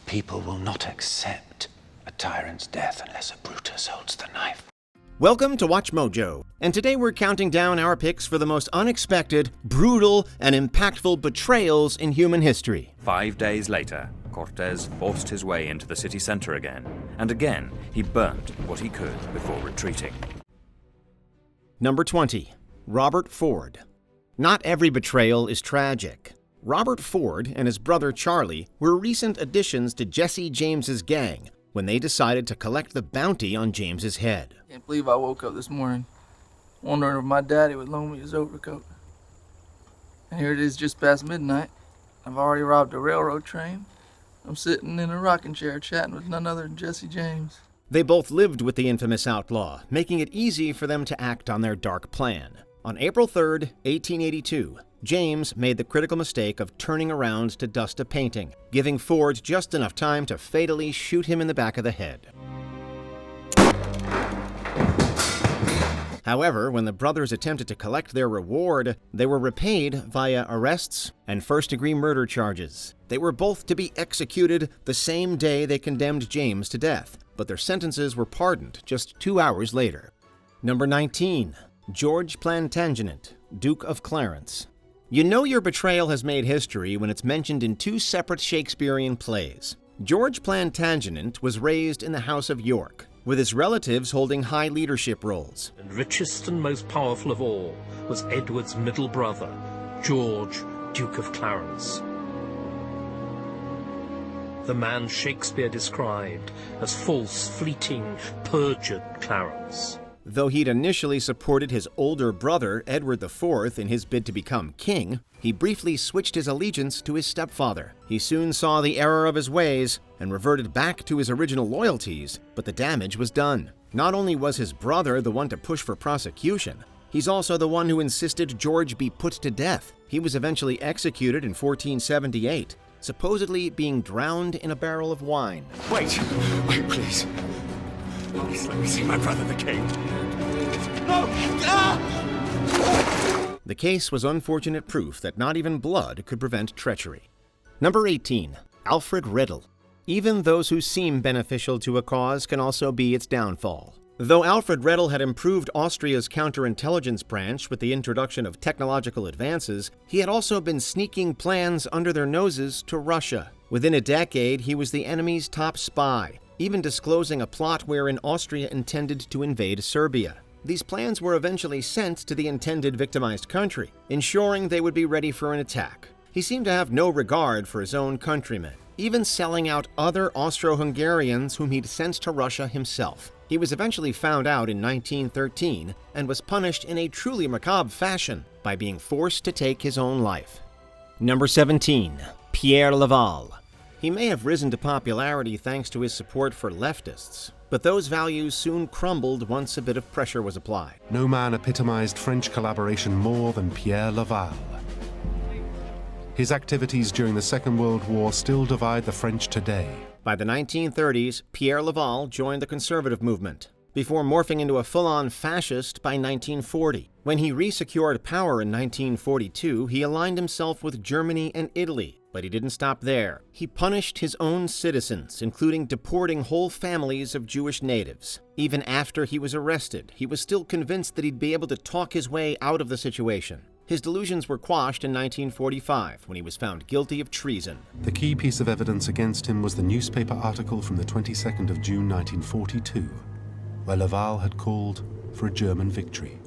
people will not accept a tyrant's death unless a Brutus holds the knife. Welcome to Watch Mojo, and today we're counting down our picks for the most unexpected, brutal, and impactful betrayals in human history. 5 days later, Cortés forced his way into the city center again, and again he burnt what he could before retreating. Number 20. Robert Ford. Not every betrayal is tragic. Robert Ford and his brother Charlie were recent additions to Jesse James's gang when they decided to collect the bounty on James's head. Can't believe I woke up this morning wondering if my daddy would loan me his overcoat. And here it is just past midnight. I've already robbed a railroad train. I'm sitting in a rocking chair chatting with none other than Jesse James. They both lived with the infamous outlaw, making it easy for them to act on their dark plan. On April 3rd, 1882, James made the critical mistake of turning around to dust a painting, giving Ford just enough time to fatally shoot him in the back of the head. However, when the brothers attempted to collect their reward, they were repaid via arrests and first-degree murder charges. They were both to be executed the same day they condemned James to death, but their sentences were pardoned just 2 hours later. Number 19. George Plantagenet, Duke of Clarence. You know your betrayal has made history when it's mentioned in 2 separate Shakespearean plays. George Plantagenet was raised in the House of York, with his relatives holding high leadership roles. And richest and most powerful of all was Edward's middle brother, George, Duke of Clarence. The man Shakespeare described as false, fleeting, perjured Clarence. Though he'd initially supported his older brother, Edward IV, in his bid to become king, he briefly switched his allegiance to his stepfather. He soon saw the error of his ways and reverted back to his original loyalties, but the damage was done. Not only was his brother the one to push for prosecution, he's also the one who insisted George be put to death. He was eventually executed in 1478, supposedly being drowned in a barrel of wine. Wait, please. Please let me see my brother the king. No! The case was unfortunate proof that not even blood could prevent treachery. Number 18. Alfred Redl. Even those who seem beneficial to a cause can also be its downfall. Though Alfred Redl had improved Austria's counterintelligence branch with the introduction of technological advances, he had also been sneaking plans under their noses to Russia. Within a decade, he was the enemy's top spy, even disclosing a plot wherein Austria intended to invade Serbia. These plans were eventually sent to the intended victimized country, ensuring they would be ready for an attack. He seemed to have no regard for his own countrymen, even selling out other Austro-Hungarians whom he'd sent to Russia himself. He was eventually found out in 1913 and was punished in a truly macabre fashion by being forced to take his own life. Number 17. Pierre Laval. He may have risen to popularity thanks to his support for leftists, but those values soon crumbled once a bit of pressure was applied. No man epitomized French collaboration more than Pierre Laval. His activities during the Second World War still divide the French today. By the 1930s, Pierre Laval joined the conservative movement, before morphing into a full-on fascist by 1940. When he re-secured power in 1942, he aligned himself with Germany and Italy. But he didn't stop there. He punished his own citizens, including deporting whole families of Jewish natives. Even after he was arrested, he was still convinced that he'd be able to talk his way out of the situation. His delusions were quashed in 1945 when he was found guilty of treason. The key piece of evidence against him was the newspaper article from the 22nd of June 1942, where Laval had called for a German victory.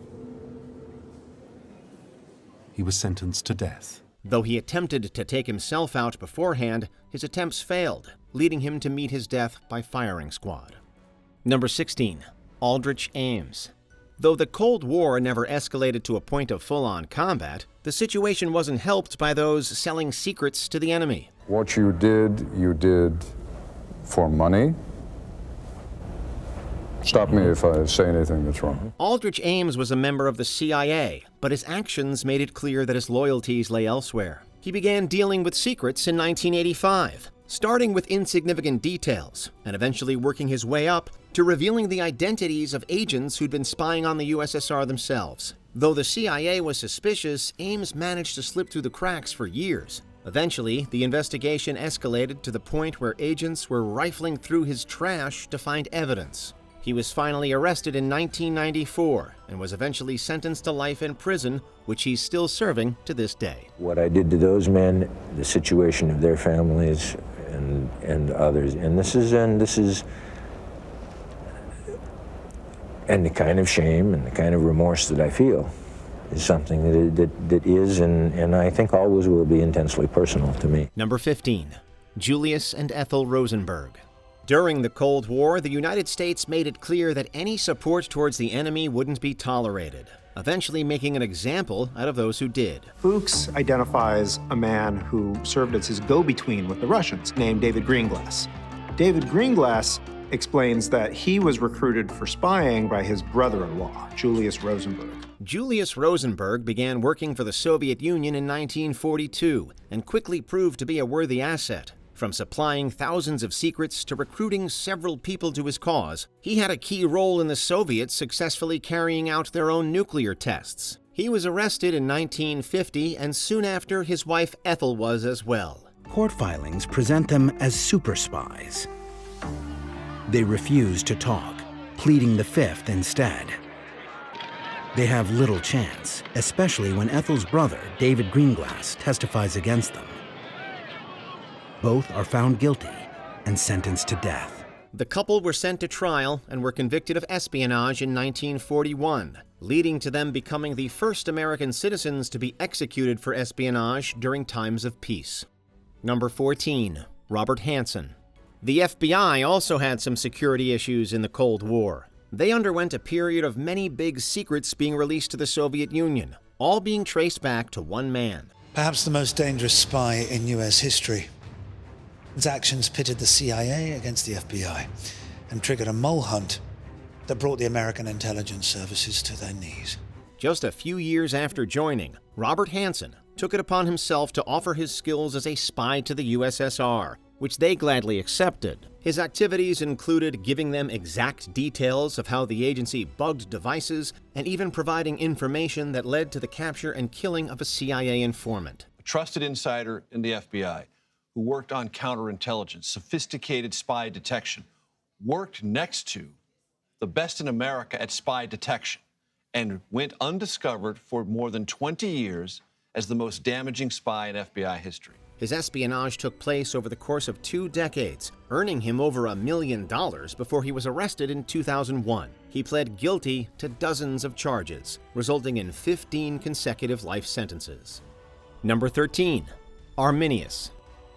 He was sentenced to death. Though he attempted to take himself out beforehand, his attempts failed, leading him to meet his death by firing squad. Number 16. Aldrich Ames. Though the Cold War never escalated to a point of full-on combat, the situation wasn't helped by those selling secrets to the enemy. What you did for money. Stop me if I say anything that's wrong. Aldrich Ames was a member of the CIA, but his actions made it clear that his loyalties lay elsewhere. He began dealing with secrets in 1985, starting with insignificant details, and eventually working his way up to revealing the identities of agents who'd been spying on the USSR themselves. Though the CIA was suspicious, Ames managed to slip through the cracks for years. Eventually, the investigation escalated to the point where agents were rifling through his trash to find evidence. He was finally arrested in 1994 and was eventually sentenced to life in prison, which he's still serving to this day. What I did to those men, the situation of their families and others, and the kind of shame and the kind of remorse that I feel is something that is and I think always will be intensely personal to me. Number 15. Julius and Ethel Rosenberg. During the Cold War, the United States made it clear that any support towards the enemy wouldn't be tolerated, eventually making an example out of those who did. Fawkes identifies a man who served as his go-between with the Russians, named David Greenglass. David Greenglass explains that he was recruited for spying by his brother-in-law, Julius Rosenberg. Julius Rosenberg began working for the Soviet Union in 1942 and quickly proved to be a worthy asset. From supplying thousands of secrets to recruiting several people to his cause, he had a key role in the Soviets successfully carrying out their own nuclear tests. He was arrested in 1950, and soon after, his wife Ethel was as well. Court filings present them as super spies. They refuse to talk, pleading the fifth instead. They have little chance, especially when Ethel's brother, David Greenglass, testifies against them. Both are found guilty and sentenced to death. The couple were sent to trial and were convicted of espionage in 1941, leading to them becoming the first American citizens to be executed for espionage during times of peace. Number 14. Robert Hanssen. The FBI also had some security issues in the Cold War. They underwent a period of many big secrets being released to the Soviet Union, all being traced back to one man. Perhaps the most dangerous spy in US history. His actions pitted the CIA against the FBI and triggered a mole hunt that brought the American intelligence services to their knees. Just a few years after joining, Robert Hanssen took it upon himself to offer his skills as a spy to the USSR, which they gladly accepted. His activities included giving them exact details of how the agency bugged devices and even providing information that led to the capture and killing of a CIA informant. A trusted insider in the FBI who worked on counterintelligence, sophisticated spy detection, worked next to the best in America at spy detection, and went undiscovered for more than 20 years as the most damaging spy in FBI history. His espionage took place over the course of 2 decades, earning him over $1 million before he was arrested in 2001. He pled guilty to dozens of charges, resulting in 15 consecutive life sentences. Number 13. Arminius.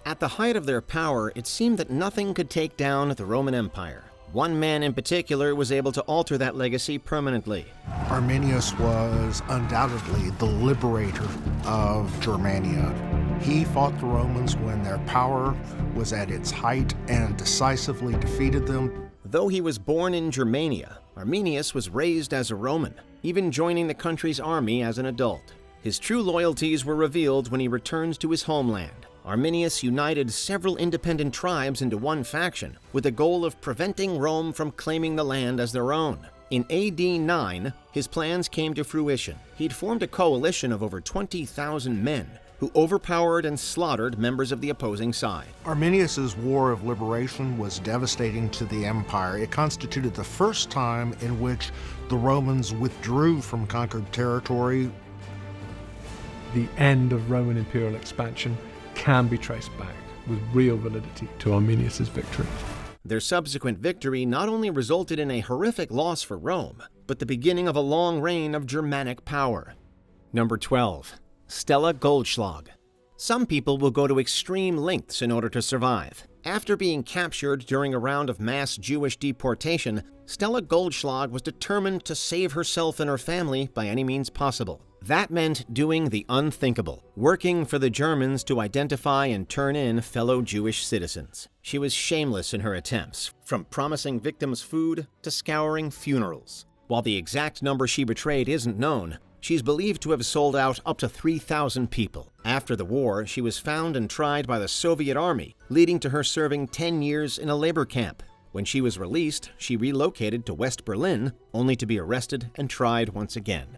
At the height of their power, it seemed that nothing could take down the Roman Empire. One man in particular was able to alter that legacy permanently. Arminius was undoubtedly the liberator of Germania. He fought the Romans when their power was at its height and decisively defeated them. Though he was born in Germania, Arminius was raised as a Roman, even joining the country's army as an adult. His true loyalties were revealed when he returned to his homeland. Arminius united several independent tribes into one faction with the goal of preventing Rome from claiming the land as their own. In AD 9, his plans came to fruition. He'd formed a coalition of over 20,000 men who overpowered and slaughtered members of the opposing side. Arminius's War of Liberation was devastating to the empire. It constituted the first time in which the Romans withdrew from conquered territory. The end of Roman imperial expansion can be traced back with real validity to Arminius's victory. Their subsequent victory not only resulted in a horrific loss for Rome, but the beginning of a long reign of Germanic power. Number 12. Stella Goldschlag. Some people will go to extreme lengths in order to survive. After being captured during a round of mass Jewish deportation, Stella Goldschlag was determined to save herself and her family by any means possible. That meant doing the unthinkable, working for the Germans to identify and turn in fellow Jewish citizens. She was shameless in her attempts, from promising victims food to scouring funerals. While the exact number she betrayed isn't known, she's believed to have sold out up to 3,000 people. After the war, she was found and tried by the Soviet Army, leading to her serving 10 years in a labor camp. When she was released, she relocated to West Berlin, only to be arrested and tried once again.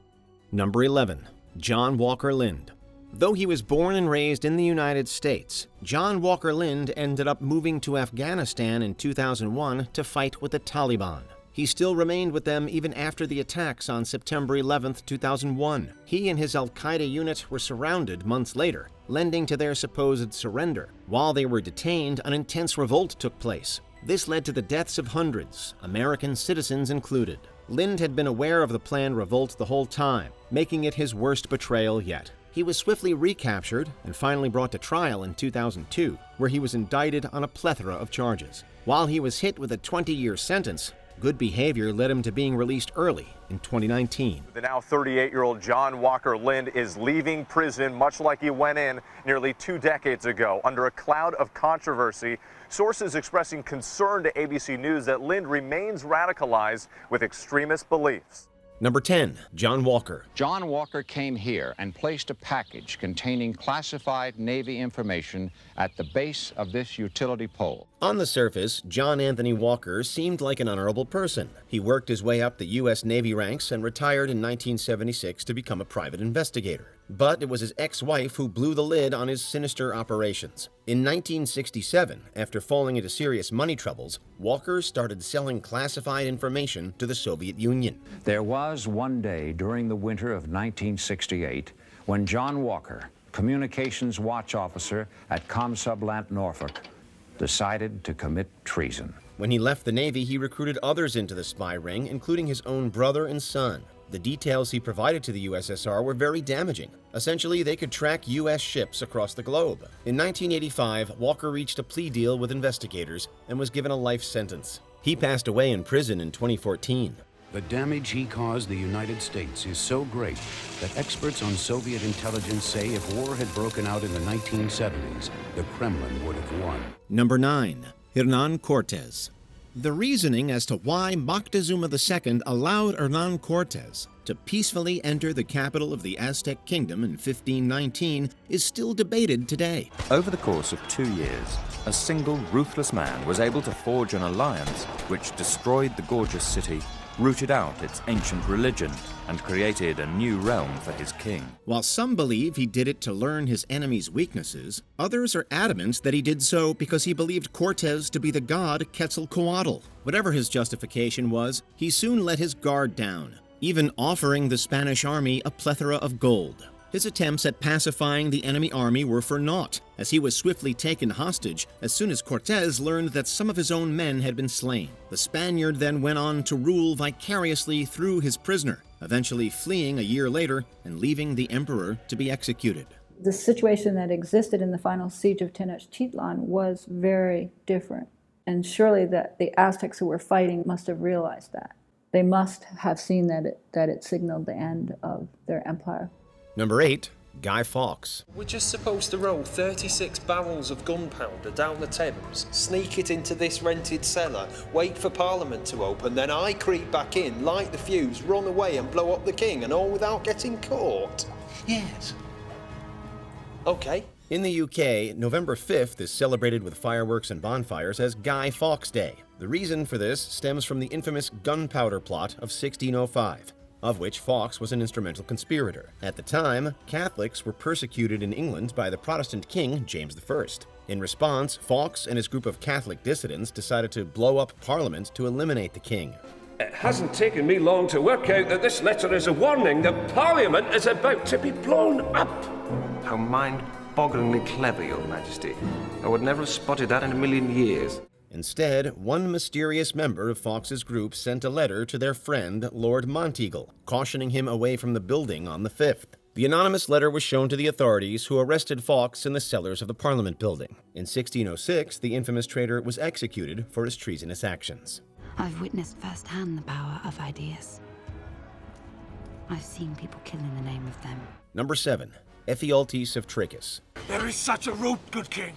Number 11. John Walker Lindh. Though he was born and raised in the United States, John Walker Lindh ended up moving to Afghanistan in 2001 to fight with the Taliban. He still remained with them even after the attacks on September 11, 2001. He and his al-Qaeda unit were surrounded months later, lending to their supposed surrender. While they were detained, an intense revolt took place. This led to the deaths of hundreds, American citizens included. Lindh had been aware of the planned revolt the whole time, making it his worst betrayal yet. He was swiftly recaptured and finally brought to trial in 2002, where he was indicted on a plethora of charges. While he was hit with a 20-year sentence, good behavior led him to being released early in 2019. The now 38-year-old John Walker Lindh is leaving prison much like he went in nearly 2 decades ago, under a cloud of controversy. Sources expressing concern to ABC News that Lindh remains radicalized with extremist beliefs. Number 10, John Walker. John Walker came here and placed a package containing classified Navy information at the base of this utility pole. On the surface, John Anthony Walker seemed like an honorable person. He worked his way up the U.S. Navy ranks and retired in 1976 to become a private investigator. But it was his ex-wife who blew the lid on his sinister operations. In 1967, after falling into serious money troubles, Walker started selling classified information to the Soviet Union. There was one day during the winter of 1968 when John Walker, communications watch officer at Commsublant Norfolk, decided to commit treason. When he left the Navy, he recruited others into the spy ring, including his own brother and son. The details he provided to the USSR were very damaging. Essentially, they could track U.S. ships across the globe. In 1985, Walker reached a plea deal with investigators and was given a life sentence. He passed away in prison in 2014. The damage he caused the United States is so great that experts on Soviet intelligence say if war had broken out in the 1970s, the Kremlin would have won. Number 9, Hernán Cortés. The reasoning as to why Moctezuma II allowed Hernán Cortés to peacefully enter the capital of the Aztec kingdom in 1519 is still debated today. Over the course of 2 years, a single ruthless man was able to forge an alliance which destroyed the gorgeous city, rooted out its ancient religion, and created a new realm for his king. While some believe he did it to learn his enemies' weaknesses, others are adamant that he did so because he believed Cortés to be the god Quetzalcoatl. Whatever his justification was, he soon let his guard down, even offering the Spanish army a plethora of gold. His attempts at pacifying the enemy army were for naught, as he was swiftly taken hostage as soon as Cortés learned that some of his own men had been slain. The Spaniard then went on to rule vicariously through his prisoner, eventually fleeing a year later and leaving the emperor to be executed. The situation that existed in the final siege of Tenochtitlan was very different, and surely the Aztecs who were fighting must have realized that. They must have seen that it signaled the end of their empire. Number 8, Guy Fawkes. We're just supposed to roll 36 barrels of gunpowder down the Thames, sneak it into this rented cellar, wait for Parliament to open, then I creep back in, light the fuse, run away and blow up the king, and all without getting caught? Yes. Okay. In the UK, November 5th is celebrated with fireworks and bonfires as Guy Fawkes Day. The reason for this stems from the infamous gunpowder plot of 1605. Of which Fawkes was an instrumental conspirator. At the time, Catholics were persecuted in England by the Protestant king, James I. In response, Fawkes and his group of Catholic dissidents decided to blow up Parliament to eliminate the king. It hasn't taken me long to work out that this letter is a warning that Parliament is about to be blown up. How mind-bogglingly clever, Your Majesty. I would never have spotted that in a million years. Instead, one mysterious member of Fawkes' group sent a letter to their friend, Lord Monteagle, cautioning him away from the building on the 5th. The anonymous letter was shown to the authorities, who arrested Fawkes in the cellars of the Parliament building. In 1606, the infamous traitor was executed for his treasonous actions. I've witnessed firsthand the power of ideas. I've seen people kill in the name of them. Number 7, Ephialtes of Trachis. There is such a route, good king.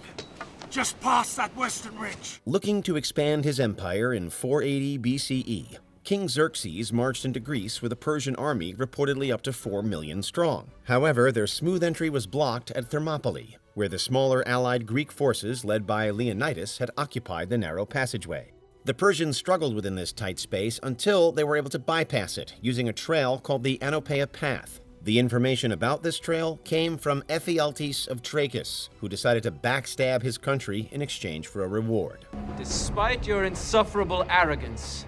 Just past that western ridge. Looking to expand his empire in 480 BCE, King Xerxes marched into Greece with a Persian army reportedly up to 4 million strong. However, their smooth entry was blocked at Thermopylae, where the smaller allied Greek forces led by Leonidas had occupied the narrow passageway. The Persians struggled within this tight space until they were able to bypass it using a trail called the Anopeia Path. The information about this trail came from Ephialtes of Trachis, who decided to backstab his country in exchange for a reward. Despite your insufferable arrogance,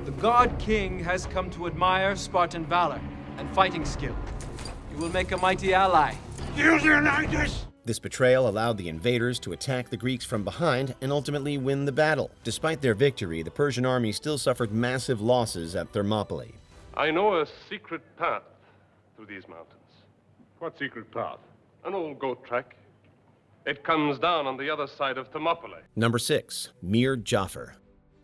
the God King has come to admire Spartan valor and fighting skill. You will make a mighty ally. This betrayal allowed the invaders to attack the Greeks from behind and ultimately win the battle. Despite their victory, the Persian army still suffered massive losses at Thermopylae. I know a secret path through these mountains. What secret path? An old goat track. It comes down on the other side of Thermopylae. Number 6. Mir Jafar.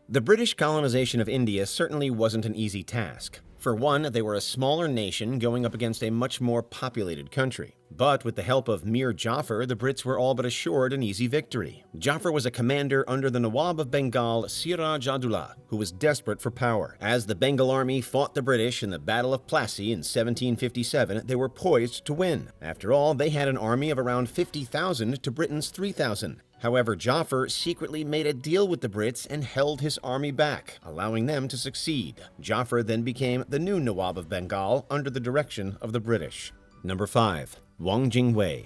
The British colonization of India certainly wasn't an easy task. For one, they were a smaller nation going up against a much more populated country. But with the help of Mir Jafar, the Brits were all but assured an easy victory. Jafar was a commander under the Nawab of Bengal, Siraj Ad-Dawla, who was desperate for power. As the Bengal army fought the British in the Battle of Plassey in 1757, they were poised to win. After all, they had an army of around 50,000 to Britain's 3,000. However, Jafar secretly made a deal with the Brits and held his army back, allowing them to succeed. Jafar then became the new Nawab of Bengal under the direction of the British. Number 5. Wang Jingwei.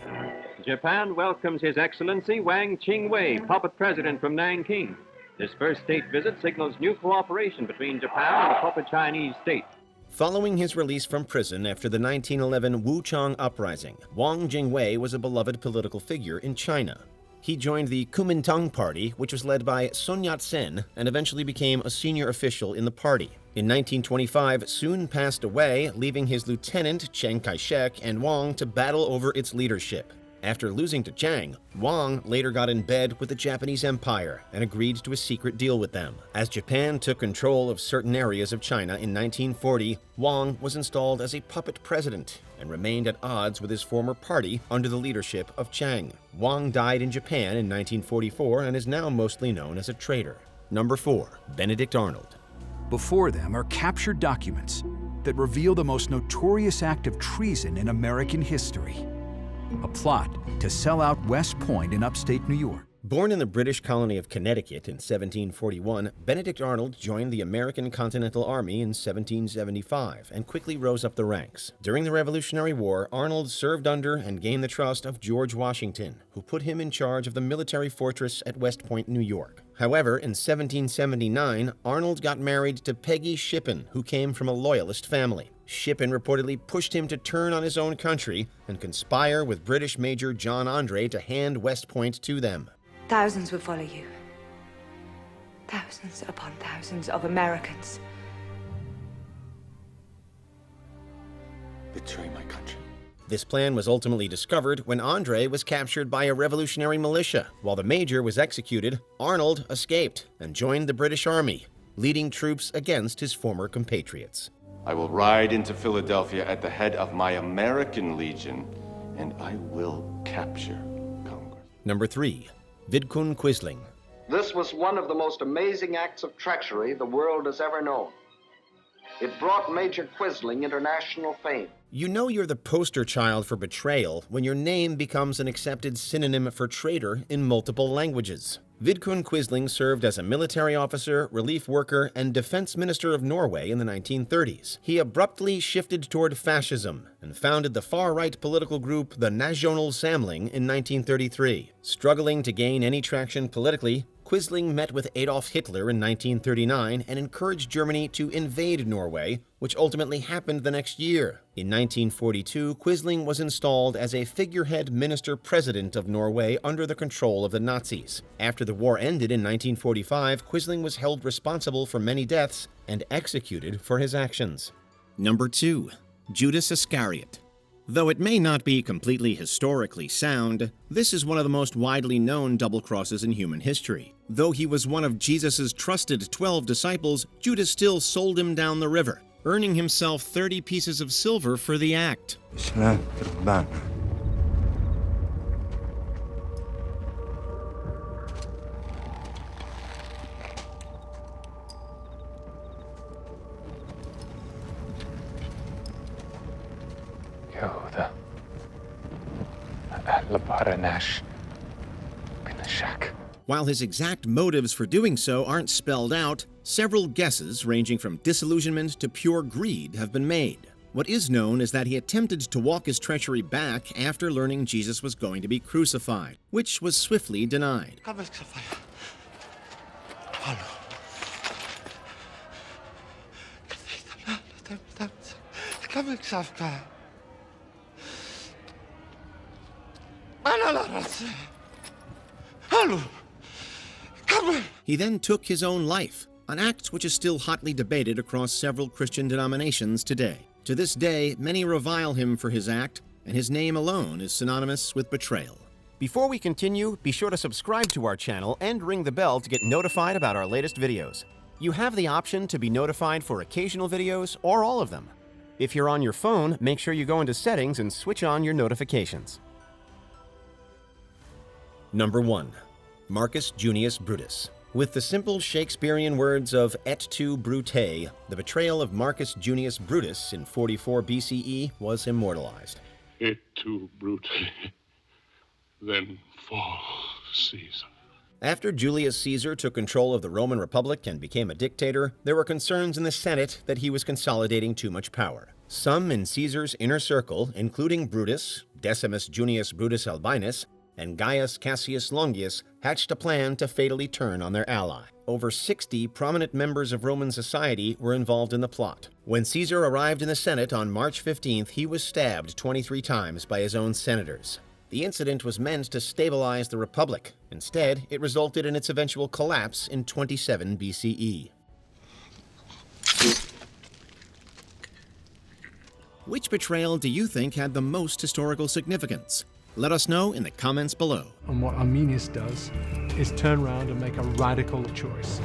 Japan welcomes His Excellency Wang Jingwei, puppet president from Nanking. This first state visit signals new cooperation between Japan and the puppet Chinese state. Following his release from prison after the 1911 Wuchang Uprising, Wang Jingwei was a beloved political figure in China. He joined the Kuomintang Party, which was led by Sun Yat-sen, and eventually became a senior official in the party. In 1925, Sun passed away, leaving his lieutenant, Chiang Kai-shek, and Wang to battle over its leadership. After losing to Chiang, Wang later got in bed with the Japanese Empire and agreed to a secret deal with them. As Japan took control of certain areas of China in 1940, Wang was installed as a puppet president and remained at odds with his former party under the leadership of Chiang. Wang died in Japan in 1944 and is now mostly known as a traitor. Number 4. Benedict Arnold. Before them are captured documents that reveal the most notorious act of treason in American history. A plot to sell out West Point in upstate New York. Born in the British colony of Connecticut in 1741, Benedict Arnold joined the American Continental Army in 1775 and quickly rose up the ranks. During the Revolutionary War, Arnold served under and gained the trust of George Washington, who put him in charge of the military fortress at West Point, New York. However, in 1779, Arnold got married to Peggy Shippen, who came from a Loyalist family. Shippen reportedly pushed him to turn on his own country and conspire with British Major John Andre to hand West Point to them. Thousands would follow you. Thousands upon thousands of Americans. Betray my country. This plan was ultimately discovered when Andre was captured by a revolutionary militia. While the major was executed, Arnold escaped and joined the British Army, leading troops against his former compatriots. I will ride into Philadelphia at the head of my American Legion, and I will capture Congress. Number 3. Vidkun Quisling. This was one of the most amazing acts of treachery the world has ever known. It brought Major Quisling international fame. You know you're the poster child for betrayal when your name becomes an accepted synonym for traitor in multiple languages. Vidkun Quisling served as a military officer, relief worker, and defense minister of Norway in the 1930s. He abruptly shifted toward fascism and founded the far-right political group the Nasjonal Samling in 1933. Struggling to gain any traction politically, Quisling met with Adolf Hitler in 1939 and encouraged Germany to invade Norway, which ultimately happened the next year. In 1942, Quisling was installed as a figurehead minister-president of Norway under the control of the Nazis. After the war ended in 1945, Quisling was held responsible for many deaths and executed for his actions. Number 2. Judas Iscariot. Though it may not be completely historically sound, this is one of the most widely known double-crosses in human history. Though he was one of Jesus' trusted 12 disciples, Judas still sold him down the river, earning himself 30 pieces of silver for the act. While his exact motives for doing so aren't spelled out, several guesses ranging from disillusionment to pure greed have been made. What is known is that he attempted to walk his treachery back after learning Jesus was going to be crucified, which was swiftly denied. He then took his own life, an act which is still hotly debated across several Christian denominations today. To this day, many revile him for his act, and his name alone is synonymous with betrayal. Before we continue, be sure to subscribe to our channel and ring the bell to get notified about our latest videos. You have the option to be notified for occasional videos or all of them. If you're on your phone, make sure you go into Settings and switch on your notifications. Number 1. Marcus Junius Brutus. With the simple Shakespearean words of Et tu, Brute, the betrayal of Marcus Junius Brutus in 44 BCE was immortalized. Et tu, Brute, then fall, Caesar. After Julius Caesar took control of the Roman Republic and became a dictator, there were concerns in the Senate that he was consolidating too much power. Some in Caesar's inner circle, including Brutus, Decimus Junius Brutus Albinus, and Gaius Cassius Longius, hatched a plan to fatally turn on their ally. Over 60 prominent members of Roman society were involved in the plot. When Caesar arrived in the Senate on March 15th, he was stabbed 23 times by his own senators. The incident was meant to stabilize the Republic. Instead, it resulted in its eventual collapse in 27 BCE. Which betrayal do you think had the most historical significance? Let us know in the comments below. And what Arminius does is turn around and make a radical choice.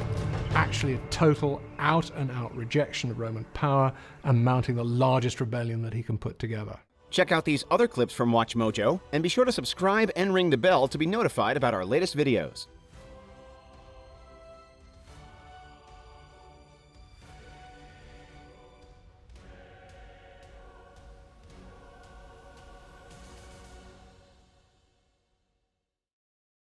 Actually a total out-and-out rejection of Roman power and mounting the largest rebellion that he can put together. Check out these other clips from WatchMojo, and be sure to subscribe and ring the bell to be notified about our latest videos.